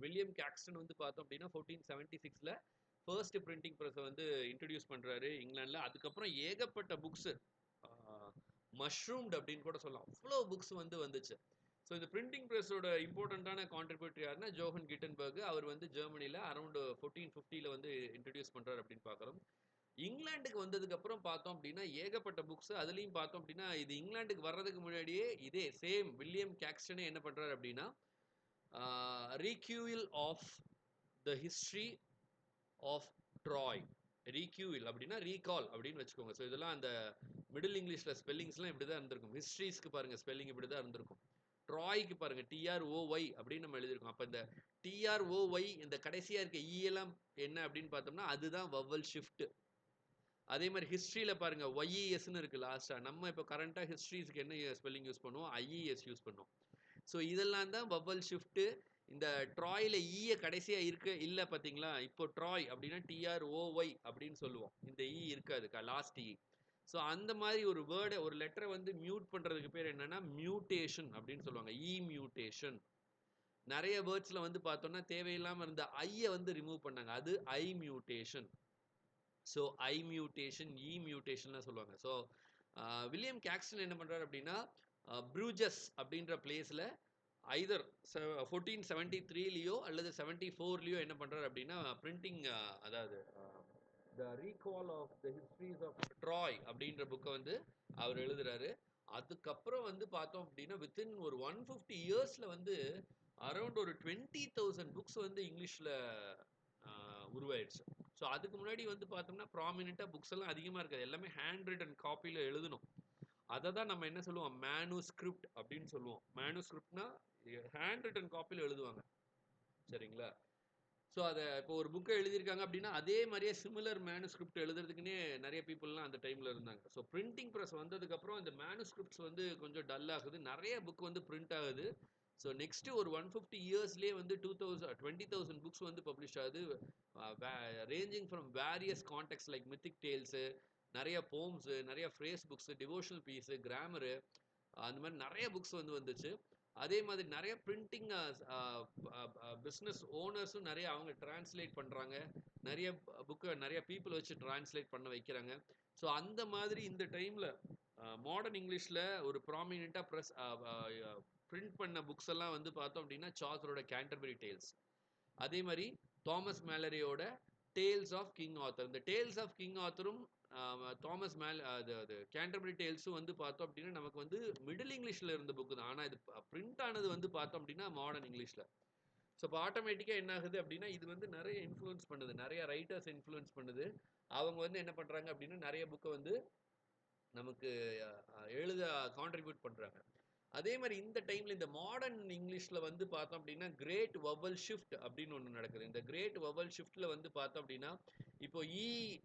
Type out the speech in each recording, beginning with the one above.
William Caxton வந்து பார்த்தோம் அப்படின்னா 1476ல ஃபர்ஸ்ட் பிரிண்டிங் ப்ரெஸ் வந்து இன்ட்ரடியூஸ் பண்றாரு இங்கிலாந்துல. அதுக்கப்புறம் ஏகப்பட்ட புக்ஸ் மஷ்ரூம்டு அப்படின்னு கூட சொல்லலாம், அவ்வளோ புக்ஸ் வந்து வந்துச்சு. ஸோ இந்த பிரிண்டிங் ப்ரெஸ்ஸோட இம்பார்ட்டண்ட்டான கான்ட்ரிபியூட்டர் யாருன்னா ஜோஹன் கிட்டன்பர்க். அவர் வந்து ஜெர்மனியில் அரௌண்ட் 1450ல வந்து இன்ட்ரடியூஸ் பண்றாரு அப்படின்னு பார்க்குறோம். இங்கிலாந்துக்கு வந்ததுக்கு அப்புறம் பார்த்தோம் அப்படின்னா ஏகப்பட்ட புக்ஸ். அதுலயும் பார்த்தோம் அப்படின்னா இது இங்கிலாந்துக்கு வர்றதுக்கு முன்னாடியே இதே சேம் வில்லியம் கேக்ஸ்டனே என்ன பண்றாரு அப்படின்னா recuyell of the history of Troy. Recuyell அப்படின்னா ரீகால் அப்படின்னு வச்சுக்கோங்க. ஸோ இதெல்லாம் அந்த மிடில் இங்கிலீஷ்ல ஸ்பெல்லிங்ஸ்லாம் இப்படி தான் இருந்திருக்கும். ஹிஸ்ட்ரிஸ்க்கு பாருங்க ஸ்பெல்லிங் இப்படி தான் இருந்திருக்கும். ட்ராய்க்கு பாருங்க TROY அப்படின்னு நம்ம எழுதியிருக்கோம். அப்போ இந்த TROY இந்த கடைசியா இருக்க எல்லாம் என்ன அப்படின்னு பார்த்தோம்னா அதுதான் வவல் ஷிஃப்ட். அதே மாதிரி ஹிஸ்ட்ரியில பாருங்க ஒய்இஎஸ்ன்னு இருக்கு லாஸ்டா. நம்ம இப்போ கரண்டா ஹிஸ்ட்ரிஸ்க்கு என்ன ஸ்பெல்லிங் யூஸ் பண்ணுவோம்? ஐஇஎஸ் யூஸ் பண்ணுவோம். ஸோ இதெல்லாம் தான் வவல் ஷிஃப்ட். இந்த ட்ராயில ஈய கடைசியா இருக்கு இல்ல பாத்தீங்களா? இப்போ ட்ராய் அப்படின்னா TROY அப்படின்னு சொல்லுவோம். இந்த இருக்காது லாஸ்ட் ஸோ அந்த மாதிரி ஒரு வேர்டை ஒரு லெட்டரை வந்து மியூட் பண்றதுக்கு பேர் என்னன்னா மியூட்டேஷன் அப்படின்னு சொல்லுவாங்க. மியூட்டேஷன். நிறைய வேர்ட்ஸ்ல வந்து பார்த்தோம்னா தேவையில்லாம இருந்த ஐய வந்து ரிமூவ் பண்ணாங்க. அது ஐ மியூட்டேஷன். ஸோ ஐ மியூட்டேஷன் மியூட்டேஷன்லாம் சொல்லுவாங்க. ஸோ வில்லியம் கேக்ஸ்டன் என்ன பண்றாரு அப்படின்னா ப்ரூஜஸ் அப்படின்ற பிளேஸ்ல ஐதர் 1473லியோ அல்லது 74லியோ என்ன பண்றாரு அப்படின்னா பிரிண்டிங் அதாவது the recall of the histories of Troy அப்படின்ற புக்கை வந்து அவர் எழுதுறாரு. அதுக்கப்புறம் வந்து பார்த்தோம் அப்படின்னா வித்தின் ஒரு 150 இயர்ஸ்ல வந்து அரௌண்ட் ஒரு 20,000 புக்ஸ் வந்து இங்கிலீஷ்ல உருவாயிடுச்சு. ஸோ அதுக்கு முன்னாடி வந்து பார்த்தோம்னா ப்ராமினெண்ட்டாக புக்ஸ் எல்லாம் அதிகமாக இருக்காது. எல்லாமே ஹேண்ட் ரிட்டன் காப்பியில் எழுதணும். அதை தான் நம்ம என்ன சொல்லுவோம்? மேனுஸ்கிரிப்ட் அப்படின்னு சொல்லுவோம். மேனுஸ்கிரிப்ட்னா ஹேண்ட் ரிட்டன் காப்பியில் எழுதுவாங்க. சரிங்களா? ஸோ அதை இப்போ ஒரு புக்கை எழுதியிருக்காங்க அப்படின்னா அதே மாதிரியே சிமிலர் மேனுஸ்கிரிப்ட் எழுதுறதுக்குன்னே நிறைய பீப்புளெலாம் அந்த டைமில் இருந்தாங்க. ஸோ பிரிண்டிங் ப்ரெஸ் வந்ததுக்கப்புறம் இந்த மேனுஸ்கிரிப்ட்ஸ் வந்து கொஞ்சம் டல் ஆகுது. நிறைய புக் வந்து பிரிண்ட் ஆகுது. ஸோ நெக்ஸ்ட் ஒரு 150 இயர்ஸ்லேயே வந்து 20,000 புக்ஸ் வந்து பப்ளிஷ் ஆகுது. Ranging from various contexts like mythic tales, நிறைய போம்ஸு, நிறைய phrase books, devotional pieces, grammar, அந்த மாதிரி நிறைய புக்ஸ் வந்து வந்துச்சு. அதே மாதிரி நிறைய பிரிண்டிங் பிஸ்னஸ் ஓனர்ஸும் நிறைய அவங்க டிரான்ஸ்லேட் பண்ணுறாங்க. நிறைய புக்கை நிறைய பீப்புள் வச்சு டிரான்ஸ்லேட் பண்ண வைக்கிறாங்க. ஸோ அந்த மாதிரி இந்த டைமில் மாடர்ன் இங்கிலீஷில் ஒரு ப்ராமினெண்ட்டாக பிரிண்ட் பண்ண புக்ஸ் எல்லாம் வந்து பார்த்தோம் அப்படின்னா சார்ல்ஸோட கேண்டர்பரி டேல்ஸ், அதே மாதிரி தாமஸ் மேலரியோட டேல்ஸ் ஆஃப் கிங் ஆத்தர். இந்த டேல்ஸ் ஆஃப் கிங் ஆத்தரும் தாமஸ் அது கேண்டர்பரி டேல்ஸும் வந்து பார்த்தோம் அப்படின்னா நமக்கு வந்து மிடில் இங்கிலீஷில் இருந்த புக்கு தான். ஆனால் இது பிரிண்ட் ஆனது வந்து பார்த்தோம் அப்படின்னா மாடர்ன் இங்கிலீஷில். ஸோ இப்போ ஆட்டோமேட்டிக்காக என்ன ஆகுது அப்படின்னா இது வந்து நிறைய இன்ஃப்ளூயன்ஸ் பண்ணுது, நிறைய ரைட்டர்ஸ் இன்ஃப்ளூயன்ஸ் பண்ணுது. அவங்க வந்து என்ன பண்ணுறாங்க அப்படின்னா நிறைய புக்கை வந்து நமக்கு எழுத கான்ட்ரிபியூட் பண்ணுறாங்க. அதே மாதிரி இந்த டைமில் இந்த மாடர்ன் இங்கிலீஷில் வந்து பார்த்தோம் அப்படின்னா கிரேட் வவல் ஷிஃப்ட் அப்படின்னு ஒன்று நடக்குது. இந்த கிரேட் வவல் ஷிஃப்ட்டில் வந்து பார்த்தோம் அப்படின்னா இப்போ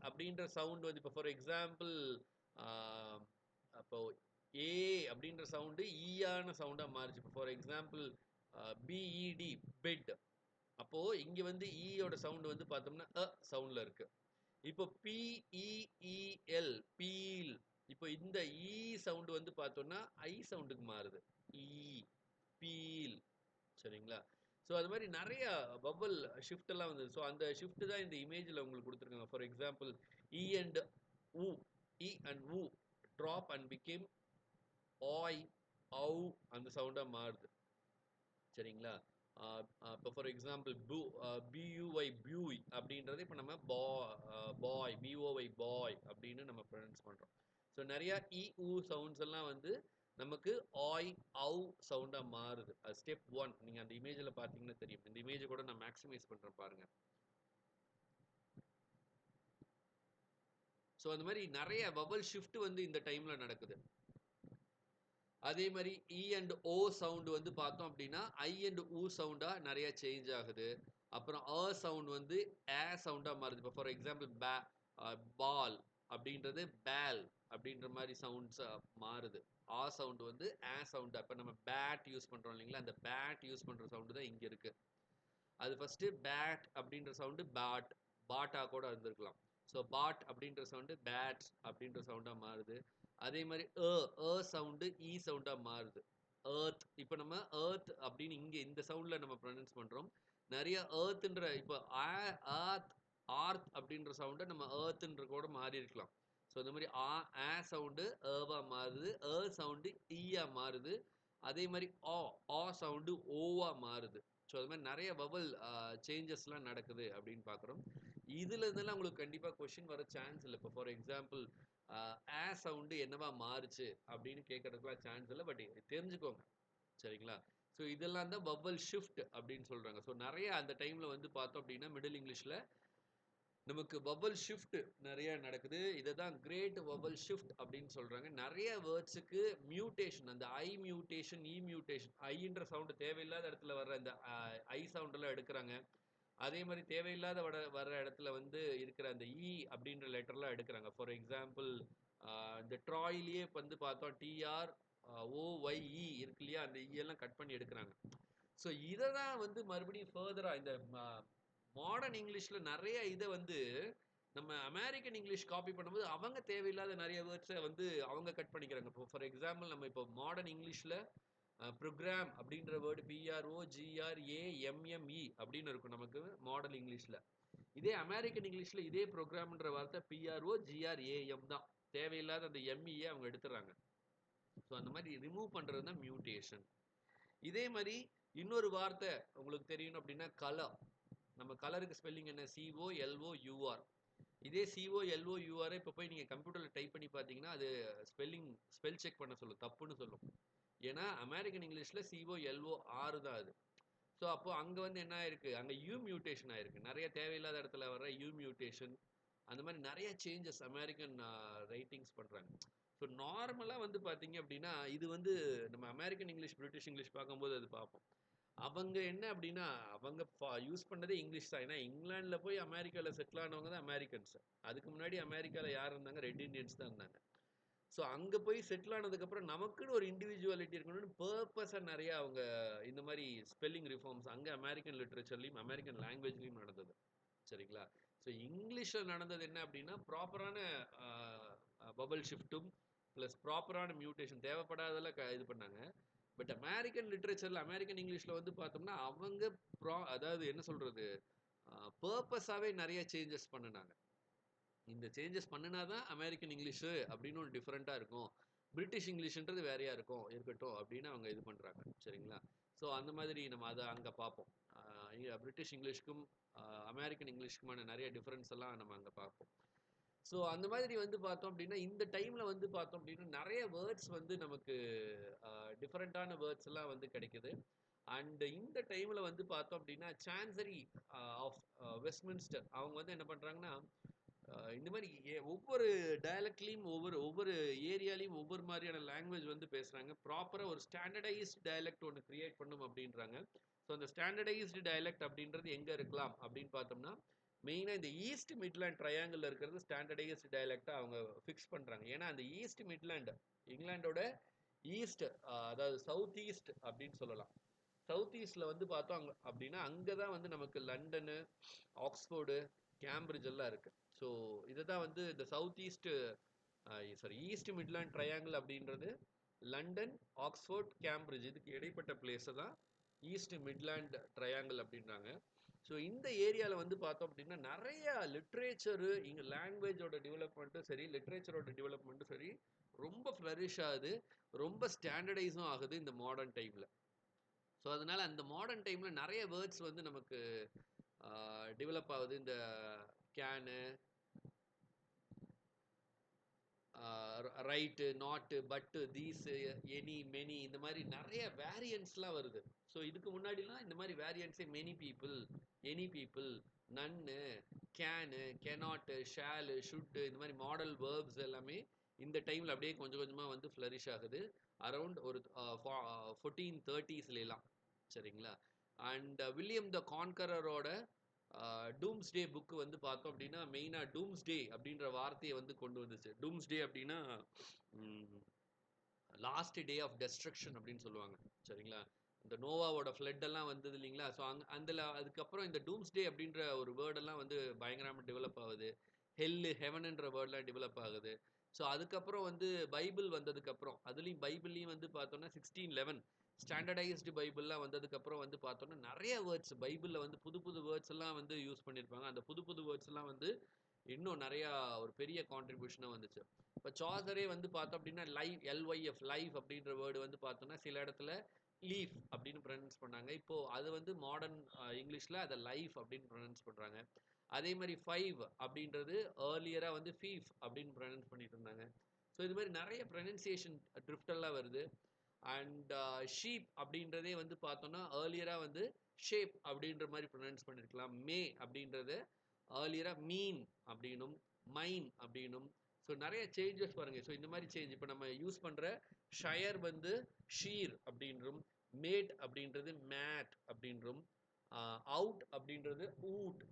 அப்படின்ற சவுண்ட் வந்து இப்போ ஃபார் எக்ஸாம்பிள் அப்போ ஏ அப்படின்ற சவுண்டு ஈயான சவுண்டாக மாறிச்சு. இப்போ ஃபார் எக்ஸாம்பிள் பிஇடி பெட். அப்போது இங்கே வந்து ஈயோட சவுண்டு வந்து பார்த்தோம்னா சவுண்டில் இருக்குது. இப்போ பிஇஇஎல் பீல். இப்போ இந்த சவுண்டு வந்து பார்த்தோம்னா ஐ சவுண்டுக்கு மாறுது. இ பீல். சரிங்களா? ஸோ அது மாதிரி நிறைய பபல் ஷிஃப்ட் எல்லாம் வந்தது. ஸோ அந்த ஷிஃப்ட் தான் இந்த இமேஜில் உங்களுக்கு கொடுத்துருக்காங்க. ஃபார் எக்ஸாம்பிள் இ அண்ட் ஊ, இ அண்ட் ஊ ட்ராப் அண்ட் பிகேம் ஆய் ஔ அந்த சவுண்டாக மாறுது. சரிங்களா? இப்போ ஃபார் எக்ஸாம்பிள் பியூஒய் பியூய் அப்படின்றது இப்போ நம்ம பாய் பிஓஒய் பாய் அப்படின்னு நம்ம ப்ரொனவுன்ஸ் பண்ணுறோம். ஸோ நிறையா ஊ சவுண்ட்ஸ் எல்லாம் வந்து நமக்கு ஆய் ஔ சவுண்டாக மாறுது. அது ஸ்டெப் 1. நீங்கள் அந்த இமேஜில் பார்த்தீங்கன்னா தெரியும். இந்த இமேஜை கூட நான் மேக்ஸிமைஸ் பண்ணுறேன் பாருங்கள். ஸோ அந்த மாதிரி நிறைய வவல் ஷிஃப்ட் வந்து இந்த டைமில் நடக்குது. அதே மாதிரி இ அண்ட் ஓ சவுண்டு வந்து பார்த்தோம் அப்படின்னா ஐ அண்ட் ஊ சவுண்டாக நிறைய சேஞ்ச் ஆகுது. அப்புறம் சவுண்ட் வந்து சவுண்டாக மாறுது. இப்போ ஃபார் எக்ஸாம்பிள் பால் அப்படின்றது பேல் அப்படின்ற மாதிரி சவுண்ட்ஸ் மாறுது. சவுண்டு வந்து சவுண்டு. அப்போ நம்ம பேட் யூஸ் பண்ணுறோம் இல்லைங்களா? அந்த பேட் யூஸ் பண்ணுற சவுண்டு தான் இங்கே இருக்குது. அது ஃபஸ்ட்டு பேட் அப்படின்ற சவுண்டு பாட்டா கூட இருந்திருக்கலாம். ஸோ பாட் அப்படின்ற சவுண்டு பேட் அப்படின்ற சவுண்டாக மாறுது. அதே மாதிரி சவுண்டு சவுண்டாக மாறுது. ஏர்த். இப்போ நம்ம ஏர்த் அப்படின்னு இங்கே இந்த சவுண்டில் நம்ம ப்ரொனவுன்ஸ் பண்ணுறோம். நிறைய ஏர்த்ன்ற இப்போ ஆர்த் ஆர்த் அப்படின்ற சவுண்டை நம்ம ஏர்த்ன்ற கூட மாறி இருக்கலாம். ஸோ இந்த மாதிரி ஆ சவுண்டு ஏவா மாறுது, சவுண்டு ஈயா மாறுது. அதே மாதிரி ஆ சவுண்டு ஓவா மாறுது. ஸோ அது மாதிரி நிறைய வவல் சேஞ்சஸ்லாம் நடக்குது அப்படின்னு பார்க்குறோம். இதுல இதெல்லாம் உங்களுக்கு கண்டிப்பாக கொஷின் வர சான்ஸ் இல்லை. இப்போ ஃபார் எக்ஸாம்பிள் சவுண்டு என்னவா மாறுச்சு அப்படின்னு கேட்கறதுக்குலாம் சான்ஸ் இல்லை. பட் தெரிஞ்சுக்கோங்க, சரிங்களா? ஸோ இதெல்லாம் தான் வவல் ஷிஃப்ட் அப்படின்னு சொல்றாங்க. ஸோ நிறைய அந்த டைம்ல வந்து பார்த்தோம் அப்படின்னா மிடில் இங்கிலீஷ்ல நமக்கு வவல் ஷிஃப்ட் நிறைய நடக்குது. இதை தான் கிரேட் வவல் ஷிஃப்ட் அப்படின்னு சொல்றாங்க. நிறைய வேர்ட்ஸுக்கு மியூட்டேஷன், அந்த ஐ மியூட்டேஷன், இ மியூட்டேஷன், ஐன்ற சவுண்டு தேவையில்லாத இடத்துல வர்ற அந்த ஐ சவுண்ட் எல்லாம் எடுக்கிறாங்க. அதே மாதிரி தேவையில்லாத வர்ற இடத்துல வந்து இருக்கிற அந்த இ அப்படின்ற லெட்டர்லாம் எடுக்கிறாங்க. ஃபார் எக்ஸாம்பிள் இந்த ட்ராயிலேயே வந்து பார்த்தோம் டிஆர் ஓஒய்இ இருக்கு இல்லையா, அந்த இ எல்லாம் கட் பண்ணி எடுக்கிறாங்க. ஸோ இதை தான் வந்து மறுபடியும் ஃபர்தராக இந்த மாடர்ன் இங்கிலீஷில் நிறைய இதை வந்து நம்ம அமெரிக்கன் இங்கிலீஷ் காப்பி பண்ணும்போது அவங்க தேவையில்லாத நிறைய வேர்ட்ஸை வந்து அவங்க கட் பண்ணிக்கிறாங்க. இப்போ ஃபார் எக்ஸாம்பிள் நம்ம இப்போ மாடர்ன் இங்கிலீஷில் ப்ரோக்ராம் அப்படின்ற வேர்டு PROGRAMME அப்படின்னு இருக்கும் நமக்கு மாடர்ன் இங்கிலீஷில். இதே அமெரிக்கன் இங்கிலீஷில் இதே ப்ரோக்ராம்ன்ற வார்த்தை PROGRAM தான். தேவையில்லாத அந்த எம்இயை அவங்க எடுத்துறாங்க. ஸோ அந்த மாதிரி ரிமூவ் பண்ணுறது தான் மியூட்டேஷன். இதே மாதிரி இன்னொரு வார்த்தை உங்களுக்கு தெரியணும் அப்படின்னா கலர். நம்ம கலருக்கு ஸ்பெல்லிங் என்ன? COLOUR. இதே COLOUR இப்போ போய் நீங்கள் கம்ப்யூட்டரில் டைப் பண்ணி பார்த்தீங்கன்னா அது ஸ்பெல் செக் பண்ண சொல்லும், தப்புன்னு சொல்லும். ஏன்னா அமெரிக்கன் இங்கிலீஷில் COLOR தான் அது. ஸோ அப்போ அங்கே வந்து என்ன ஆயிருக்கு, அங்கே யூ மியூட்டேஷன் ஆயிருக்கு. நிறைய தேவையில்லாத இடத்துல வர யூ மியூட்டேஷன், அந்த மாதிரி நிறைய சேஞ்சஸ் அமெரிக்கன் ரைட்டிங்ஸ் பண்ணுறாங்க. ஸோ நார்மலாக வந்து பார்த்தீங்க அப்படின்னா இது வந்து நம்ம அமெரிக்கன் இங்கிலீஷ், பிரிட்டிஷ் இங்கிலீஷ் பார்க்கும்போது அது பார்ப்போம். அவங்க என்ன அப்படின்னா அவங்க யூஸ் பண்ணதே இங்கிலீஷ் தான். ஏன்னா இங்கிலாண்டில் போய் அமெரிக்காவில் செட்டில் ஆனவங்க தான் அமெரிக்கன்ஸ். அதுக்கு முன்னாடி அமெரிக்காவில் யார் இருந்தாங்க? ரெட் இண்டியன்ஸ் தான் இருந்தாங்க. ஸோ அங்கே போய் செட்டில் ஆனதுக்கப்புறம் நமக்குன்னு ஒரு இண்டிவிஜுவாலிட்டி இருக்கணும்னு பர்பஸாக நிறைய அவங்க இந்த மாதிரி ஸ்பெல்லிங் ரிஃபார்ம்ஸ் அங்கே அமெரிக்கன் லிட்ரேச்சர்லையும் அமெரிக்கன் லாங்குவேஜ்லையும் நடந்தது, சரிங்களா? ஸோ இங்கிலீஷில் நடந்தது என்ன அப்படின்னா ப்ராப்பரான பபல் ஷிஃப்ட்டும் ப்ளஸ் ப்ராப்பரான மியூட்டேஷன் தேவைப்படாதெல்லாம் இது பண்ணாங்க. பட் அமெரிக்கன் லிட்ரேச்சரில் அமெரிக்கன் இங்கிலீஷில் வந்து பார்த்தோம்னா அவங்க அதாவது என்ன சொல்கிறது, பர்பஸாகவே நிறைய சேஞ்சஸ் பண்ணினாங்க. இந்த சேஞ்சஸ் பண்ணினா தான் அமெரிக்கன் இங்கிலீஷு அப்படின்னு ஒன்று டிஃப்ரெண்ட்டாக இருக்கும், பிரிட்டிஷ் இங்கிலீஷ்ன்றது வேறையா இருக்கும் இருக்கட்டும் அப்படின்னு அவங்க இது பண்ணுறாங்க, சரிங்களா? ஸோ அந்த மாதிரி நம்ம அதை அங்கே பார்ப்போம். பிரிட்டிஷ் இங்கிலீஷ்க்கும் அமெரிக்கன் இங்கிலீஷ்க்குமான நிறைய டிஃப்ரென்ஸ் எல்லாம் நம்ம அங்கே பார்ப்போம். ஸோ அந்த மாதிரி வந்து பார்த்தோம் அப்படின்னா இந்த டைமில் வந்து பார்த்தோம் அப்படின்னா நிறைய வேர்ட்ஸ் வந்து நமக்கு டிஃப்ரெண்ட்டான வேர்ட்ஸ் எல்லாம் வந்து கிடைக்குது. அண்ட் இந்த டைமில் வந்து பார்த்தோம் அப்படின்னா சான்சரி ஆஃப் வெஸ்ட்மின்ஸ்டர் அவங்க வந்து என்ன பண்ணுறாங்கன்னா இந்த மாதிரி ஒவ்வொரு டயலக்ட்லேயும் ஒவ்வொரு ஒவ்வொரு ஏரியாலையும் ஒவ்வொரு மாதிரியான லாங்குவேஜ் வந்து பேசுகிறாங்க. ப்ராப்பராக ஒரு ஸ்டாண்டர்டைஸ்டு டயலக்ட் ஒன்று கிரியேட் பண்ணும் அப்படின்றாங்க. ஸோ அந்த ஸ்டாண்டர்டைஸ்டு டயலக்ட் அப்படின்றது எங்கே இருக்கலாம் அப்படின்னு பார்த்தோம்னா மெயினாக இந்த ஈஸ்ட் மிட்லேண்ட் ட்ரையாங்கிளில் இருக்கிறது ஸ்டாண்டர்டைஸ்டு டயலக்டாக அவங்க ஃபிக்ஸ் பண்ணுறாங்க. ஏன்னா அந்த ஈஸ்ட் மிட்லேண்ட் இங்கிலாண்டோட ஈஸ்ட், அதாவது சவுத் ஈஸ்ட் அப்படின்னு சொல்லலாம். சவுத் ஈஸ்டில் வந்து பார்த்தோம் அப்படின்னா அங்கே தான் வந்து நமக்கு லண்டனு, ஆக்ஸ்ஃபோர்டு, கேம்பிரிட்ஜ் எல்லாம் இருக்குது. ஸோ இதை தான் வந்து இந்த south east east midland triangle அப்படின்றது லண்டன், ஆக்ஸ்ஃபோர்ட், கேம்பிரிட்ஜ் இதுக்கு இடைப்பட்ட பிளேஸை தான் ஈஸ்ட் மிட்லேண்ட் ட்ரையாங்கிள் அப்படின்றாங்க. ஸோ இந்த ஏரியாவில் வந்து பார்த்தோம் அப்படின்னா நிறைய லிட்ரேச்சரு, இங்கே லாங்குவேஜோட டெவலப்மெண்ட்டும் சரி, லிட்ரேச்சரோட டெவலப்மெண்ட்டும் சரி ரொம்ப ஃப்ளரிஷ் ஆகுது, ரொம்ப ஸ்டாண்டர்டைஸும் ஆகுது இந்த மாடர்ன் டைமில். ஸோ அதனால அந்த மாடர்ன் டைமில் நிறைய வேர்ட்ஸ் வந்து நமக்கு டெவலப் ஆகுது. இந்த கேனு, ரைட்டு, நாட்டு, பட்டு, தீஸு, எனி, மெனி இந்த மாதிரி நிறைய வேரியன்ட்ஸ்லாம் வருது. ஸோ இதுக்கு முன்னாடிலாம் இந்த மாதிரி வேரியன்ட்ஸே many people, any people, none, can, cannot, shall, should இந்த மாதிரி மாடல் வேர்ப்ஸ் எல்லாமே இந்த டைமில் அப்படியே கொஞ்சம் கொஞ்சமாக வந்து ஃப்ளரிஷ் ஆகுது அரவுண்ட் ஒரு 1430ஸ்லாம், சரிங்களா? அண்ட் வில்லியம் த கான்கரரோட டூம்ஸ்டே புக்கு வந்து பார்த்தோம் அப்படின்னா மெயினாக டூம்ஸ்டே அப்படின்ற வார்த்தையை வந்து கொண்டு வந்துச்சு. டூம்ஸ்டே அப்படின்னா லாஸ்ட் டே ஆஃப் டெஸ்ட்ரக்ஷன் அப்படின்னு சொல்லுவாங்க, சரிங்களா? இந்த நோவாவோட ஃப்ளட் எல்லாம் வந்தது இல்லைங்களா? ஸோ அதுக்கப்புறம் இந்த டூம்ஸ்டே அப்படின்ற ஒரு வேர்டெல்லாம் வந்து பயங்கரமாக டெவலப் ஆகுது. ஹெல்லு, ஹெவனுன்ற வேர்டெலாம் டெவலப் ஆகுது. ஸோ அதுக்கப்புறம் வந்து பைபிள் வந்ததுக்கப்புறம் அதுலேயும் பைபிள்லேயும் வந்து பார்த்தோம்னா 1611 ஸ்டாண்டர்டைஸ்டு பைபிள்லாம் வந்ததுக்கப்புறம் வந்து பார்த்தோம்னா நிறைய வேர்ட்ஸ் பைபிளில் வந்து புது புது வேர்ட்ஸ் எல்லாம் வந்து யூஸ் பண்ணியிருப்பாங்க. அந்த புது புது வேர்ட்ஸ் எல்லாம் வந்து இன்னும் நிறையா ஒரு பெரிய கான்ட்ரிபியூஷனாக வந்துச்சு. இப்போ சாசரே வந்து பார்த்தோம் அப்படின்னா எல்ஒய்எஃப் லைஃப் அப்படின்ற வேர்டு வந்து பார்த்தோம்னா சில இடத்துல லீஃப் அப்படின்னு ப்ரொனவுன்ஸ் பண்ணாங்க. இப்போ அது வந்து மாடர்ன் இங்கிலீஷில் அதை லைஃப் அப்படின்னு ப்ரொனவுன்ஸ் பண்ணுறாங்க. அதே மாதிரி ஃபைவ் அப்படின்றது ஏர்லியராக வந்து ஃபீஃப் அப்படின்னு ப்ரொனவுன்ஸ் பண்ணிட்டு இருந்தாங்க. ஸோ இது மாதிரி நிறைய ப்ரொனன்சியேஷன் ட்ரிஃப்டெல்லாம் வருது. அண்ட் ஷீப் அப்படின்றதே வந்து பார்த்தோம்னா ஏர்லியராக வந்து ஷேப் அப்படின்ற மாதிரி ப்ரொனவுன்ஸ் பண்ணியிருக்கலாம். மே அப்படின்றது ஏர்லியராக மீன் அப்படின்னும் மைன் அப்படின்னும். ஸோ நிறைய சேஞ்சஸ் பாருங்க. ஸோ இந்த மாதிரி சேஞ்ச் இப்போ நம்ம யூஸ் பண்ணுற ஷயர் வந்து ஷீர் அப்படின்றும், மேட் அப்படின்றது மேட் அப்படின்றும், அவுட் அப்படின்றது ஊட்,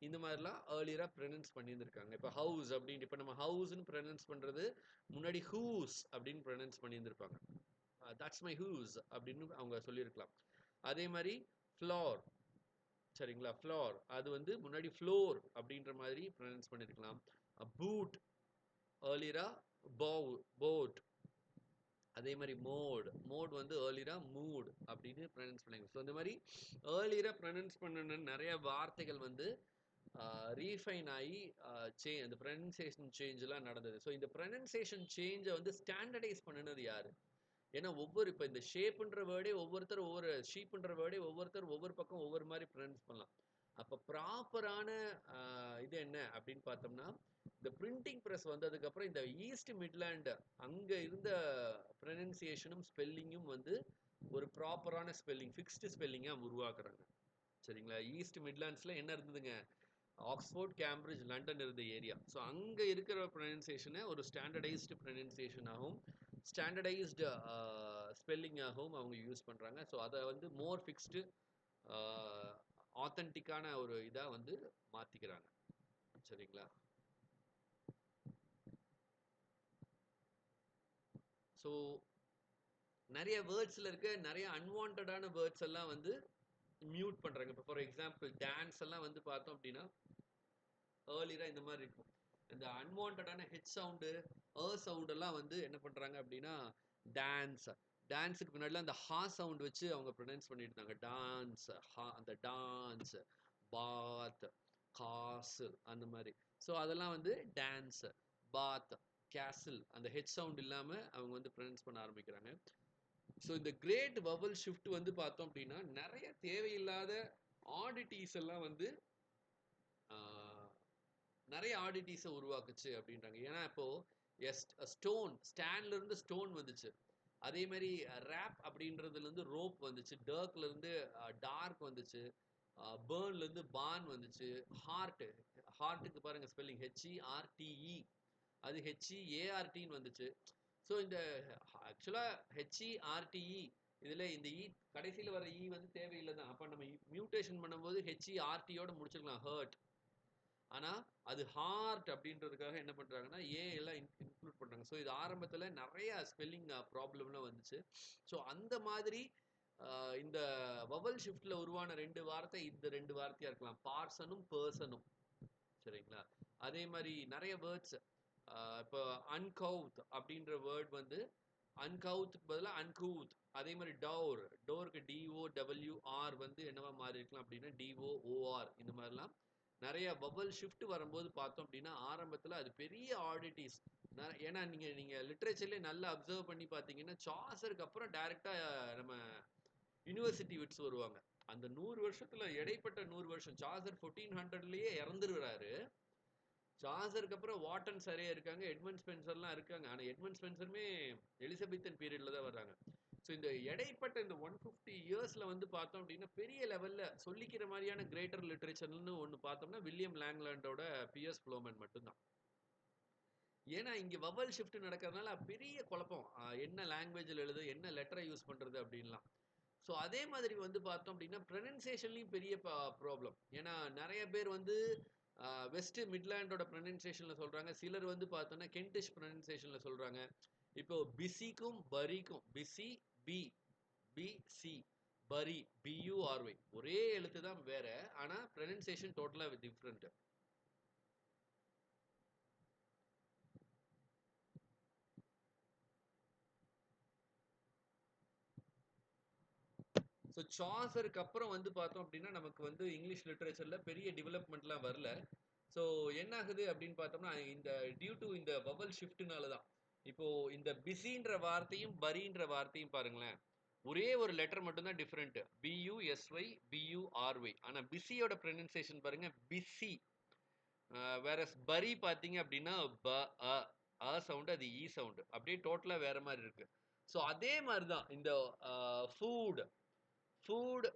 இந்த மாதிரிலாம் ஏர்லியராக ப்ரொனவுன்ஸ் பண்ணியிருந்திருக்காங்க. இப்போ ஹவுஸ் அப்படின்னு இப்போ நம்ம ஹவுஸ்ன்னு ப்ரொனவுன்ஸ் பண்ணுறது முன்னாடி ஹூஸ் அப்படின்னு ப்ரொனவுன்ஸ் பண்ணியிருந்திருப்பாங்க. தட்ஸ் மை ஹூஸ் அப்படின்னு அவங்க சொல்லியிருக்கலாம். அதே மாதிரி ஃப்ளோர், சரிங்களா, ஃப்ளோர் அது வந்து முன்னாடி ஃப்ளோர் அப்படின்ற மாதிரி ப்ரொனவுன்ஸ் பண்ணியிருக்கலாம். பூட் ஏர்லியரா போட். அதே மாதிரி மோட் வந்து ஏர்லியரா மூட் அப்படின்னு ப்ரொனவுன்ஸ் பண்ணாங்க. ஸோ இந்த மாதிரி ஏர்லியரா ப்ரொனவுன்ஸ் பண்ண நிறைய வார்த்தைகள் வந்து ரீஃபைன் ஆகி அந்த ப்ரொனன்சியேஷன் சேஞ்செலாம் நடந்தது. ஸோ இந்த ப்ரொனன்சியேஷன் சேஞ்சை வந்து ஸ்டாண்டர்டைஸ் பண்ணினது யார்? ஏன்னா இப்போ இந்த ஷேப்புன்ற வேர்டே ஷீப்புன்ற வேர்டே ஒவ்வொரு பக்கம் ஒவ்வொரு மாதிரி ப்ரொனவுன்ஸ் பண்ணலாம். அப்போ ப்ராப்பரான இது என்ன அப்படின்னு பார்த்தோம்னா இந்த பிரிண்டிங் ப்ரெஸ் வந்ததுக்கப்புறம் இந்த ஈஸ்ட் மிட்லாண்டு அங்கே இருந்த ப்ரொனன்சியேஷனும் ஸ்பெல்லிங்கும் வந்து ஒரு ப்ராப்பரான ஸ்பெல்லிங் ஃபிக்ஸ்டு ஸ்பெல்லிங்காக உருவாக்குறாங்க. சரிங்களா, ஈஸ்ட் மிட்லாண்ட்ஸில் என்ன இருந்ததுங்க, ஆக்ஸ்ஃபோர்ட், கேம்பிரிட்ஜ், லண்டன் இருந்த ஏரியா. ஸோ அங்கே இருக்கிற ப்ரொனன்சியேஷனை ஒரு ஸ்டாண்டர்டைஸ்டு ப்ரொனன்சியேஷனாகவும் ஸ்டாண்டர்டைஸ்டு ஸ்பெல்லிங்காகவும் அவங்க யூஸ் பண்ணுறாங்க. ஸோ அதை வந்து மோர் ஃபிக்ஸ்டு ஆத்தென்டிக்கான ஒரு இதாக வந்து மாற்றிக்கிறாங்க. சரிங்களா, ஸோ நிறைய வேர்ட்ஸில் இருக்க நிறைய அன்வான்டான வேர்ட்ஸ் எல்லாம் வந்து மியூட் பண்ணுறாங்க. இப்போ ஃபார் எக்ஸாம்பிள் டான்ஸ் எல்லாம் வந்து பார்த்தோம் அப்படின்னா ஏர்லியராக இந்த மாதிரி இருக்கும். இந்த அன்வான்டான ஹெச் சவுண்டு சவுண்ட் எல்லாம் வந்து என்ன பண்ணுறாங்க அப்படின்னா டான்ஸுக்கு முன்னாடிலாம் அந்த ஹா சவுண்ட் வச்சு அவங்க ப்ரொனவுன்ஸ் பண்ணிட்டு இருந்தாங்க. டான்ஸ், அந்த டான்ஸ், பாத், காசு அந்த மாதிரி. ஸோ அதெல்லாம் வந்து டான்ஸ், பாத், கேசில் அந்த ஹெச் சவுண்ட் இல்லாமல் அவங்க வந்து ப்ரொனவுன்ஸ் பண்ண ஆரம்பிக்கிறாங்க. ஸோ இந்த கிரேட் வவல் ஷிஃப்ட் வந்து பார்த்தோம் அப்படின்னா நிறைய தேவையில்லாத ஆடிட்டிஸ் எல்லாம் வந்து நிறைய ஆடிட்டிஸை உருவாக்குச்சு அப்படின்றாங்க. ஏன்னா இப்போ ஸ்டாண்ட்ல இருந்து ஸ்டோன் வந்துச்சு. அதே மாதிரி ரேப் அப்படின்றதுல இருந்து ரோப் வந்துச்சு. டர்க்ல இருந்து டார்க் வந்துச்சு. பேர்ன்ல இருந்து பான் வந்துச்சு. ஹார்ட்டுக்கு பாருங்க ஸ்பெல்லிங் HERTE, அது HEARTன்னு வந்துச்சு. ஸோ இந்த ஆக்சுவலாக HERTE இதில் இந்த கடைசியில் வர வந்து தேவையில்லை தான். அப்போ நம்ம மியூட்டேஷன் பண்ணும்போது HERTயோட முடிச்சுக்கலாம், ஹர்ட். ஆனால் அது ஹார்ட் அப்படின்றதுக்காக என்ன பண்ணுறாங்கன்னா எல்லாம் இன்க்ளூட் பண்ணுறாங்க. ஸோ இது ஆரம்பத்தில் நிறைய ஸ்பெல்லிங் ப்ராப்ளம்லாம் வந்துச்சு. ஸோ அந்த மாதிரி இந்த வவல் ஷிஃப்டில் உருவான இந்த ரெண்டு வார்த்தையாக இருக்கலாம், பார்சனும் பர்சனும். சரிங்களா, அதே மாதிரி நிறைய வேர்ட்ஸ் இப்போ அன்கவுத் அப்படின்ற வேர்ட் வந்து அன்கவுத்துக்கு பதிலாக அன்கூத். அதே மாதிரி டோருக்கு DOWR வந்து என்னவா மாறி இருக்கலாம் அப்படின்னா DOOR. இந்த மாதிரிலாம் நிறைய பபல் ஷிஃப்ட் வரும்போது பார்த்தோம் அப்படின்னா ஆரம்பத்தில் அது பெரிய ஆடிட்டிஸ். ஏன்னா நீங்கள் லிட்ரேச்சர்லேயே நல்லா அப்சர்வ் பண்ணி பார்த்தீங்கன்னா சாசருக்கு அப்புறம் டைரெக்டாக நம்ம யூனிவர்சிட்டி விட்ஸ் வருவாங்க. அந்த 100 வருஷத்தில் இடைப்பட்ட 100 வருஷம் சாசர் 1400லேயே இறந்துருவாரு. சாசருக்கு அப்புறம் வாட்டன் சரியா இருக்காங்க, எட்மண்ட் ஸ்பென்சர்லாம் இருக்காங்க. ஆனால் எட்மண்ட் ஸ்பென்சருமே எலிசபெத்தன் பீரியட்ல தான் வர்றாங்க. ஸோ இந்த இடைப்பட்ட இந்த 150 இயர்ஸில் வந்து பார்த்தோம் அப்படின்னா பெரிய லெவலில் சொல்லிக்கிற மாதிரியான கிரேட்டர் லிட்ரேச்சர்னு ஒன்று பார்த்தோம்னா வில்லியம் லாங்லாண்டோட பியர்ஸ் ஃப்ளோமன் மட்டும்தான். ஏன்னா இங்கே வவல் ஷிஃப்ட் நடக்கிறதுனால பெரிய குழப்பம், என்ன லாங்குவேஜில் எழுது, என்ன லெட்டரை யூஸ் பண்ணுறது அப்படின்லாம். ஸோ அதே மாதிரி வந்து பார்த்தோம் அப்படின்னா ப்ரொனன்சியேஷன்லையும் பெரிய ப்ராப்ளம். ஏன்னா நிறைய பேர் வந்து வெஸ்ட் மிட்லாண்டோட ப்ரொனன்சியேஷனில் சொல்கிறாங்க, சிலர் வந்து பார்த்தோன்னா கென்டிஷ் ப்ரொனன்சியேஷனில் சொல்கிறாங்க. இப்போ பிசிக்கும் பரிக்கும் BC பரி BURY ஒரே எழுத்து தான் வேற, ஆனால் ப்ரொனன்சியேஷன் டோட்டலாக டிஃப்ரெண்ட். ஸோ சாசருக்கு அப்புறம் வந்து பார்த்தோம் அப்படின்னா நமக்கு வந்து இங்கிலீஷ் லிட்ரேச்சர்ல பெரிய டெவலப்மெண்ட்லாம் வரல. ஸோ என்ன ஆகுது அப்படின்னு பார்த்தோம்னா இந்த டியூ டு இந்த வவல் ஷிஃப்ட்னால தான். இப்போ இந்த பிஸின்ற வார்த்தையும் பரின்ற வார்த்தையும் பாருங்களேன். ஒரே ஒரு லெட்டர் மட்டும் தான் டிஃபரெண்ட். பியூஎஸ்ஒய் பியூஆர்ஒய். ஆனா பிஸியோட ப்ரொனன்சியேஷன் பாருங்க பிஸி. வேறஸ் பரி பார்த்தீங்க அப்படின்னா ப அ அ சவுண்ட் அது இ சவுண்ட். அப்படியே டோட்டலா வேற மாதிரி இருக்கு. ஸோ அதே மாதிரி தான் இந்த ஃபுட் ஃபுட்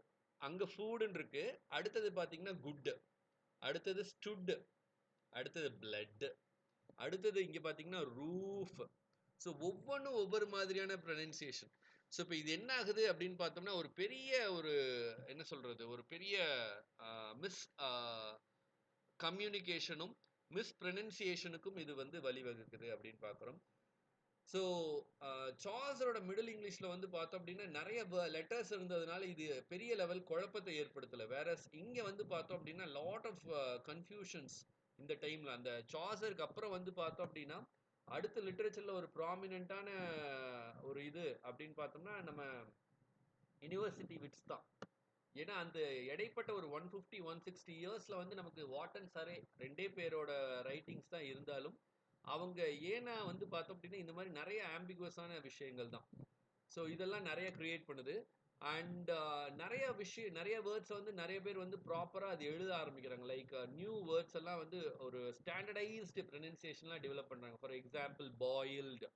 அங்க ஃபுட்ன்னு இருக்கு. அடுத்தது பார்த்தீங்கன்னா குட். அடுத்தது ஸ்டுட். அடுத்தது பிளட். அடுத்தது இங்க பார்த்தீங்கன்னா ரூஃப். ஸோ ஒவ்வொன்றும் ஒவ்வொரு மாதிரியான ப்ரொனன்சியேஷன். ஸோ இப்போ இது என்ன ஆகுது அப்படின்னு பார்த்தோம்னா ஒரு பெரிய ஒரு என்ன சொல்றது ஒரு பெரிய மிஸ் கம்யூனிகேஷனும் மிஸ் ப்ரொனன்சியேஷனுக்கும் இது வந்து வழிவகுக்குது அப்படின்னு பார்க்குறோம். ஸோ சார்ஸரோட மிடில் இங்கிலீஷ்ல வந்து பார்த்தோம் அப்படின்னா நிறைய லெட்டர்ஸ் இருந்ததுனால இது பெரிய லெவல் குழப்பத்தை ஏற்படுத்தல. வேற இங்க வந்து பார்த்தோம் அப்படின்னா லாட் ஆஃப் கன்ஃபியூஷன்ஸ் இந்த டைம்ல அந்த சார்ஸருக்கு அப்புறம் வந்து பார்த்தோம் அப்படின்னா அடுத்த லிட்ரேச்சர்ல ஒரு ப்ராமினென்ட்டான ஒரு இது அப்படின்னு பார்த்தோம்னா நம்ம யுனிவர்சிட்டி விட்ஸ் தான். ஏன்னா அந்த இடைப்பட்ட ஒரு 150-160 இயர்ஸ்ல வந்து நமக்கு வாட்டன் சரே ரெண்டே பேரோட ரைட்டிங்ஸ் தான் இருந்தாலும் அவங்க ஏன்னா வந்து பார்த்தோம் அப்படின்னா இந்த மாதிரி நிறைய ஆம்பிகுவஸான விஷயங்கள் தான். ஸோ இதெல்லாம் நிறைய கிரியேட் பண்ணுது. அண்ட் நிறைய வேர்ட்ஸ் வந்து நிறைய பேர் வந்து ப்ராப்பராக அது எழுத ஆரம்பிக்கிறாங்க. லைக் நியூ வேர்ட்ஸ் எல்லாம் வந்து ஒரு ஸ்டாண்டர்டைஸ்டு ப்ரொனன்சியேஷன்லாம் டெவலப் பண்ணுறாங்க. For example boiled.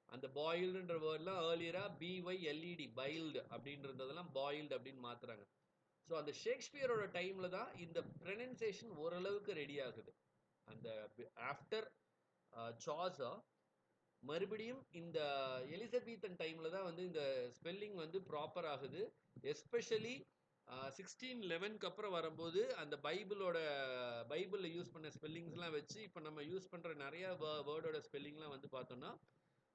அந்த பாயில்டுன்ற வேர்ட்லாம் ஏர்லியரா பிஒய்எல்இடி பைல்டு அப்படின்றதெல்லாம் பாயில்டு அப்படின்னு மாத்துறாங்க. ஸோ அந்த ஷேக்ஸ்பியரோட டைம்ல தான் இந்த ப்ரொனன்சியேஷன் ஓரளவுக்கு ரெடி ஆகுது. அந்த ஆஃப்டர் சாஸா மறுபடியும் இந்த எலிசபெத்தன் டைம்ல தான் வந்து இந்த ஸ்பெல்லிங் வந்து ப்ராப்பர் ஆகுது. எஸ்பெஷலி 1611க்கு அப்புறம் வரும்போது அந்த பைபிள்ல யூஸ் பண்ண ஸ்பெல்லிங்ஸ்லாம் வச்சு இப்போ நம்ம யூஸ் பண்ற நிறைய வேர்டோட ஸ்பெல்லிங்லாம் வந்து பார்த்தோம்னா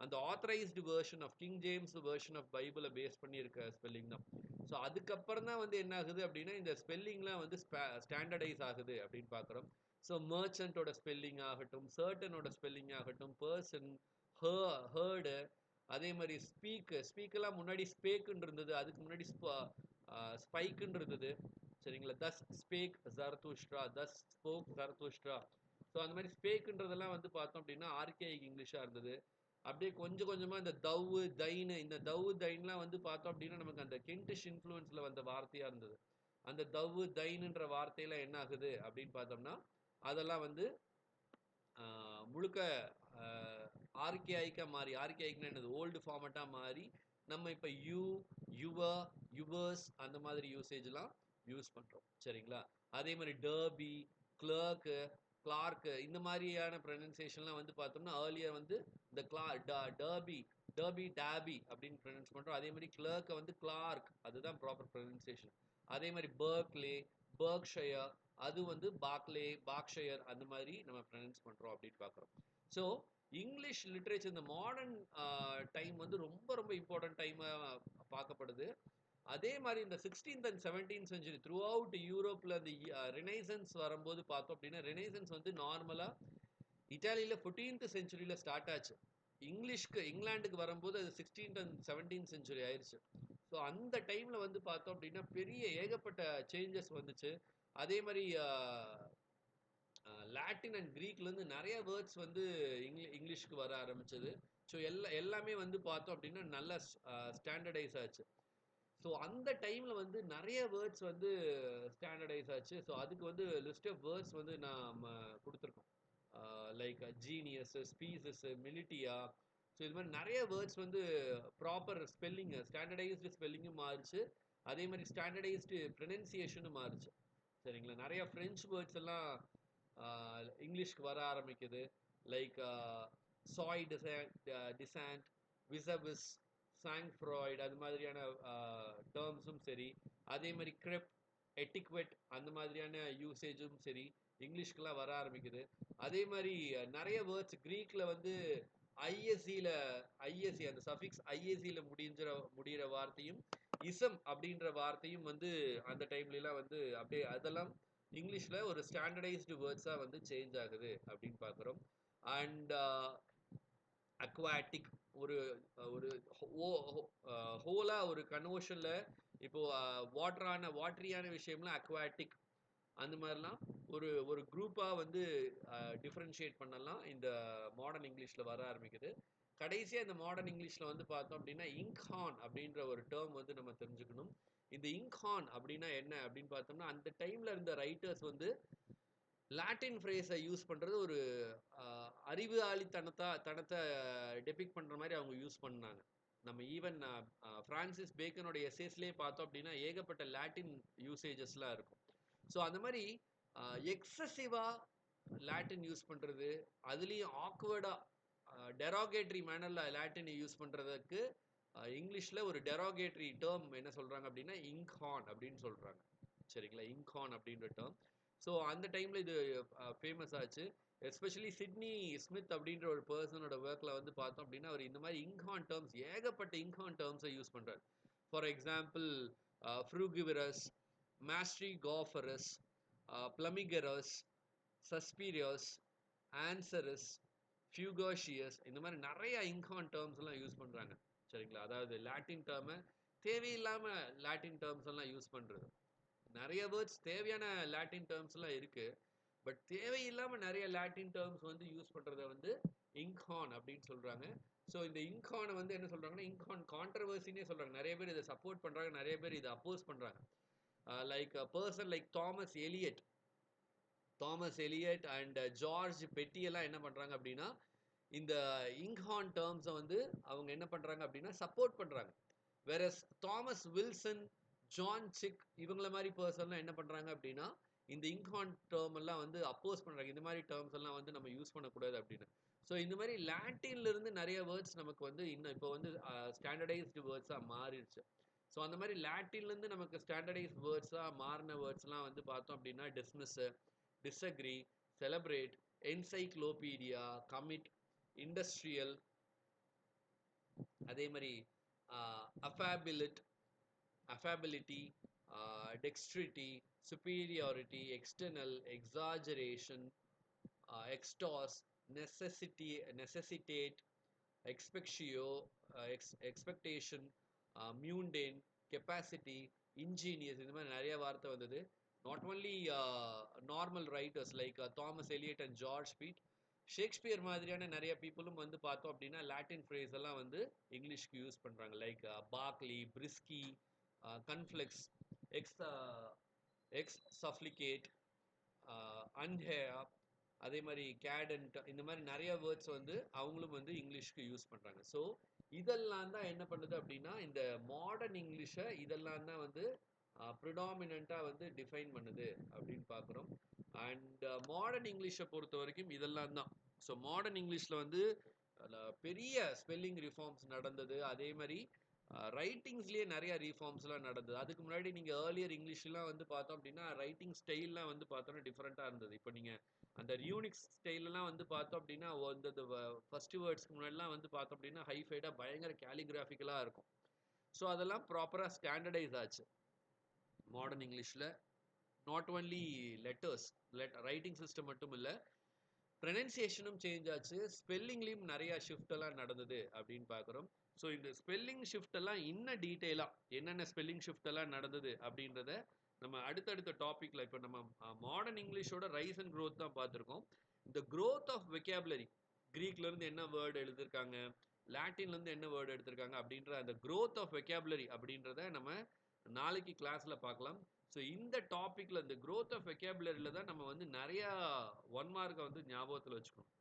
அந்த authorised version of King James version of பைபிளை பேஸ் பண்ணி இருக்க ஸ்பெல்லிங் தான். ஸோ அதுக்கப்புறம் தான் வந்து என்ன ஆகுது அப்படின்னா இந்த ஸ்பெல்லிங்லாம் வந்து ஸ்டாண்டர்டைஸ் ஆகுது அப்படின்னு பார்க்குறோம். ஸோ மர்ச்சன்ட்டோட ஸ்பெல்லிங் ஆகட்டும், சர்டனோட ஸ்பெல்லிங் ஆகட்டும், பர்சன், ஹேர்டு, அதே மாதிரி ஸ்பீக்கெல்லாம் முன்னாடி ஸ்பேக்குன்னு இருந்தது. அதுக்கு முன்னாடி ஸ்பைக்குன்னு இருந்தது. சரிங்களா? தஸ் ஸ்பேக் ஜரதுஷ்ட்ரா, தஸ் ஸ்போக் ஜரதுஷ்ட்ரா. ஸோ அந்த மாதிரி ஸ்பேக்குன்றதெல்லாம் வந்து பார்த்தோம் அப்படின்னா ஆர்கேயிக் இங்கிலீஷாக இருந்தது. அப்படியே கொஞ்சம் கொஞ்சமா இந்த தவ்வு தைனு இந்த தவ்வு தைன்லாம் வந்து பார்த்தோம் அப்படின்னா நமக்கு அந்த கென்டிஷ் இன்ஃப்ளூயன்ஸ்ல வந்த வார்த்தையா இருந்தது. அந்த தவ்வு தைனுன்ற வார்த்தையில என்ன ஆகுது அப்படின்னு பார்த்தோம்னா அதெல்லாம் வந்து முழுக்க ஆர்கேஐக்கா மாறி ஆர்கேஐக்னா என்னது ஓல்டு ஃபார்மட்டா மாறி நம்ம இப்போ யுவர், யுவர்ஸ் அந்த மாதிரி யூசேஜ்லாம் யூஸ் பண்றோம். சரிங்களா? அதே மாதிரி டர்பி, கிளர்க்கு, கிளார்க்கு இந்த மாதிரியான ப்ரொனன்சியேஷன்லாம் வந்து பார்த்தோம்னா ஏர்லியர் வந்து இந்த டர்பி டேபி அப்படின்னு ப்ரொனன்ஸ் பண்றோம். அதே மாதிரி கிளர்க்கை வந்து கிளார்க் அதுதான் ப்ராப்பர் ப்ரொனன்சியேஷன். அதே மாதிரி பர்க்லே, பர்க்ஷயர் அது வந்து பாக்ஷயர் அந்த மாதிரி நம்ம ப்ரொனன்ஸ் பண்றோம் அப்படின்னு பார்க்குறோம். ஸோ இங்கிலீஷ் லிட்ரேச்சர் இந்த மாடர்ன் டைம் வந்து ரொம்ப ரொம்ப இம்பார்ட்டன்ட் டைமாக பார்க்கப்படுது. அதே மாதிரி இந்த 16th and 17th century through out யூரோப்பில் அந்த ரெனைசன்ஸ் வரும்போது பார்த்தோம் அப்படின்னா ரெனைசன்ஸ் வந்து நார்மலாக இட்டாலியில் 14th செஞ்சுரியில் ஸ்டார்ட் ஆச்சு. இங்கிலாந்துக்கு வரும்போது அது 16th அண்ட் 17th செஞ்சுரி ஆயிடுச்சு. ஸோ அந்த டைமில் வந்து பார்த்தோம் அப்படின்னா பெரிய ஏகப்பட்ட சேஞ்சஸ் வந்துச்சு. அதே மாதிரி லாட்டின் அண்ட் கிரீக்லேருந்து நிறைய வேர்ட்ஸ் வந்து இங்கிலீஷ்க்கு வர ஆரம்பிச்சது. ஸோ எல்லாமே வந்து பார்த்தோம் அப்படின்னா நல்ல ஸ்டாண்டர்டைஸ் ஆச்சு. ஸோ அந்த டைமில் வந்து நிறைய வேர்ட்ஸ் வந்து ஸ்டாண்டர்டைஸ் ஆச்சு. ஸோ அதுக்கு வந்து லிஸ்ட் ஆஃப் வேர்ட்ஸ் வந்து நாம் கொடுத்துருக்கோம். Like genius, species, militia. So இது மாதிரி நிறைய வேர்ட்ஸ் வந்து ப்ராப்பர் ஸ்பெல்லிங் ஸ்டாண்டர்டைஸ்டு ஸ்பெல்லிங்கும் மாறுச்சு. அதே மாதிரி ஸ்டாண்டர்டைஸ்டு ப்ரொனன்சியேஷனும் மாறுச்சு. சரிங்களா? நிறைய ஃப்ரெஞ்ச் வேர்ட்ஸ் எல்லாம் இங்கிலீஷ்க்கு வர ஆரம்பிக்குது. லைக் சாய் டிசாண்ட், விசபிஸ், சாங்ஃப்ராய்டு அது மாதிரியான டேர்ம்ஸும் சரி. அதே மாதிரி கிரெப், எட்டிக்வெட் அந்த மாதிரியான யூசேஜும் சரி இங்கிலீஷ்க்கெல்லாம் வர ஆரம்பிக்குது. அதே மாதிரி நிறைய வேர்ட்ஸ் கிரீக்கில் வந்து ஐஎஸ்சியில் ஐஎஸ்சி அந்த சஃபிக்ஸ் ஐஎஸ்சியில் முடிகிற வார்த்தையும் இசம் அப்படின்ற வார்த்தையும் வந்து அந்த டைம்லலாம் வந்து அப்படியே அதெல்லாம் இங்கிலீஷில் ஒரு ஸ்டாண்டர்டைஸ்டு வேர்ட்ஸாக வந்து சேஞ்ச் ஆகுது அப்படின்னு பார்க்குறோம். அண்ட் அக்வாட்டிக் ஒரு ஒரு ஹோலாக ஒரு கன்வர்ஷனில் இப்போ வாட்டரியான விஷயம்லாம் அக்வாட்டிக், அந்த மாதிரிலாம் ஒரு ஒரு குரூப்பா வந்து டிஃபரன்ஷியேட் பண்ணலாம் இந்த மாடர்ன் இங்கிலீஷ்ல வர ஆரம்பிக்குது. கடைசியா இந்த மாடர்ன் இங்கிலீஷ்ல வந்து பார்த்தோம் அப்படின்னா இங்க்ஹார்ன் அப்படின்ற ஒரு டேர்ம் வந்து நம்ம தெரிஞ்சுக்கணும். இந்த இங்க்ஹார்ன் அப்படின்னா என்ன அப்படின்னு பார்த்தோம்னா, அந்த டைம்ல இருந்த ரைட்டர்ஸ் வந்து லாட்டின் ஃப்ரேஸை யூஸ் பண்றது ஒரு தனத்தை டெபிக் பண்ற மாதிரி அவங்க யூஸ் பண்ணாங்க. நம்ம ஈவன் பிரான்சிஸ் பேக்கனோட எஸ்ஸேஸ்லேயே பார்த்தோம் அப்படின்னா ஏகப்பட்ட லாட்டின் யூசேஜஸ்லாம் இருக்கும். ஸோ அந்த மாதிரி எக்ஸசிவா லாட்டின் யூஸ் பண்றது, அதுலேயும் ஆக்வர்டா டெராகேட்டரி மேனர்ல லாட்டின் யூஸ் பண்றதுக்கு இங்கிலீஷ்ல ஒரு டெராகேட்டரி டேர்ம் என்ன சொல்றாங்க அப்படின்னா இங்க்ஹார்ன் அப்படின்னு சொல்றாங்க. சரிங்களா? இங்க்ஹார்ன் அப்படின்ற டேர்ம். ஸோ அந்த டைம்ல இது ஃபேமஸ் ஆச்சு. எஸ்பெஷலி சிட்னி ஸ்மித் அப்படின்ற ஒரு பர்சனோட ஒர்க்ல வந்து பார்த்தோம் அப்படின்னா அவர் இந்த மாதிரி இங்க்ஹார்ன் டேர்ம்ஸ், ஏகப்பட்ட இங்க்ஹார்ன் டேர்ம்ஸை யூஸ் பண்றாரு. ஃபார் எக்ஸாம்பிள் ஃப்ரூகிவரஸ், மாஸ்ட்ரிகோஃபரஸ், பிளமிகரஸ், சஸ்பீரியஸ், ஆன்சரஸ், ஃபியூகாஷியஸ், இந்த மாதிரி நிறைய இங்கான் டேர்ம்ஸ் எல்லாம் யூஸ் பண்றாங்க. சரிங்களா? அதாவது லாட்டின் டேர்மை தேவையில்லாம லாட்டின் டேர்ம்ஸ் எல்லாம் யூஸ் பண்றது. நிறைய வேர்ட்ஸ் தேவையான லாட்டின் டேர்ம்ஸ் எல்லாம் இருக்கு. பட் தேவையில்லாம நிறைய லாட்டின் டேர்ம்ஸ் வந்து யூஸ் பண்றத வந்து இங்கான் அப்படின்னு சொல்றாங்க. ஸோ இந்த இங்கானை வந்து என்ன சொல்றாங்கன்னா இங்கான் கான்ட்ரவர்சினே சொல்றாங்க. நிறைய பேர் இதை சப்போர்ட் பண்றாங்க, நிறைய பேர் இதை அப்போஸ் பண்றாங்க. Like person like Thomas Eliot and George Petty எல்லாம் என்ன பண்றாங்க அப்படின்னா இந்த இங்ஹார்ன் டேர்ம்ஸை வந்து அவங்க என்ன பண்றாங்க அப்படின்னா சப்போர்ட் பண்றாங்க. வேற தாமஸ் வில்சன், ஜான் சிக் இவங்கள மாதிரி பர்சன்லாம் என்ன பண்றாங்க அப்படின்னா இந்த இங்ஹார்ன் டேர்ம் எல்லாம் வந்து அப்போஸ் பண்றாங்க. இந்த மாதிரி டேர்ம்ஸ் எல்லாம் வந்து நம்ம யூஸ் பண்ணக்கூடாது அப்படின்னு. ஸோ இந்த மாதிரி லாட்டின்ல இருந்து நிறைய வேர்ட்ஸ் நமக்கு வந்து இன்னும் இப்போ வந்து ஸ்டாண்டர்டைஸ்டு வேர்ட்ஸாக மாறிடுச்சு. ஸோ அந்த மாதிரி லாட்டின்ல இருந்து நமக்கு ஸ்டாண்டர்டைஸ் வேர்ட்ஸாக மாறின வேர்ட்ஸ்லாம் வந்து பார்த்தோம் அப்படின்னா dismiss, disagree, celebrate, encyclopedia, commit, industrial, அதே மாதிரி அஃபாபிலிட், affability, dexterity, superiority, external, exaggeration, ecstasy, necessitate, எக்ஸ்பெக்ஷியோ, எக்ஸ்பெக்டேஷன், மியூண்டேன், கெப்பாசிட்டி, இன்ஜீனியஸ், இந்த மாதிரி நிறைய வார்த்தை வந்தது. Not only normal writers like Thomas Eliot and George Pettie, Shakespeare மாதிரியான நிறைய பீப்புளும் வந்து பார்த்தோம் அப்படின்னா லாட்டின் ஃப்ரேஸ் எல்லாம் வந்து இங்கிலீஷ்க்கு யூஸ் பண்றாங்க. லைக் பார்க்லி, பிரிஸ்கி, கன்ஃப்ளெக்ஸ், எக்ஸ் எக்ஸ் சஃப்ளிகேட், அன்ஹேயா, அதே மாதிரி கேடன்ட், இந்த மாதிரி நிறைய வேர்ட்ஸ் வந்து அவங்களும் வந்து இங்கிலீஷ்க்கு யூஸ் பண்றாங்க. ஸோ இதெல்லாம் தான் என்ன பண்ணுது அப்படின்னா இந்த மாடர்ன் இங்கிலீஷை இதெல்லாம் தான் வந்து ப்ரிடாமினண்டா வந்து டிஃபைன் பண்ணுது அப்படின்னு பார்க்குறோம். அண்ட் மாடர்ன் இங்கிலீஷை பொறுத்த வரைக்கும் இதெல்லாம் தான். ஸோ மாடர்ன் இங்கிலீஷில் வந்து பெரிய ஸ்பெல்லிங் ரிஃபார்ம்ஸ் நடந்தது. அதே மாதிரி ரைட்டிங்ஸ்லேயே நிறைய ரீஃபார்ம்ஸ்லாம் நடந்தது. அதுக்கு முன்னாடி நீங்கள் ஏர்லியர் இங்கிலீஷ்லாம் வந்து பார்த்தோம் அப்படின்னா ரைட்டிங் ஸ்டைல்லாம் வந்து பார்த்தோன்னா டிஃப்ரெண்ட்டாக இருந்தது. இப்போ நீங்கள் அந்த ரியூனிக்ஸ் ஸ்டைல்லாம் வந்து பார்த்தோம் அப்படின்னா இந்த ஃபர்ஸ்ட் வேர்ட்ஸ்க்கு முன்னாடிலாம் வந்து பார்த்தோம் அப்படின்னா ஹைஃபைடாக பயங்கர கேலிகிராஃபிக்கலாக இருக்கும். ஸோ அதெல்லாம் ப்ராப்பராக ஸ்டாண்டர்டைஸ் ஆச்சு மாடர்ன் இங்கிலீஷில். Not only letters, writing system மட்டும் இல்லை, ப்ரொனன்சியேஷனும் சேஞ்ச் ஆச்சு, ஸ்பெல்லிங்லேயும் நிறைய ஷிஃப்ட் எல்லாம் நடந்தது அப்படின்னு பார்க்குறோம். ஸோ இந்த ஸ்பெல்லிங் ஷிஃப்ட் எல்லாம் இன்னும் டீட்டெயிலாக என்னென்ன ஸ்பெல்லிங் ஷிஃப்ட் எல்லாம் நடந்தது அப்படின்றத நம்ம அடுத்தடுத்த டாபிக்ல இப்போ நம்ம மாடர்ன் இங்கிலீஷோட ரைஸ் அண்ட் க்ரோத் தான் பார்த்துருக்கோம். இந்த க்ரோத் ஆஃப் வெக்காபுலரி, கிரீக்ல இருந்து என்ன வேர்டு எழுதியிருக்காங்க, லாட்டின்ல இருந்து என்ன வேர்டு எடுத்திருக்காங்க அப்படின்ற அந்த க்ரோத் ஆஃப் வெக்காபுலரி அப்படின்றத நம்ம நாளைக்கு கிளாஸ்ல பார்க்கலாம். ஸோ இந்த டாபிக்ல இந்த க்ரோத் ஆஃப் வெக்காபுலரியில தான் நம்ம வந்து நிறைய ஒன் மார்க்கை வந்து ஞாபகத்தில் வச்சுக்கணும்.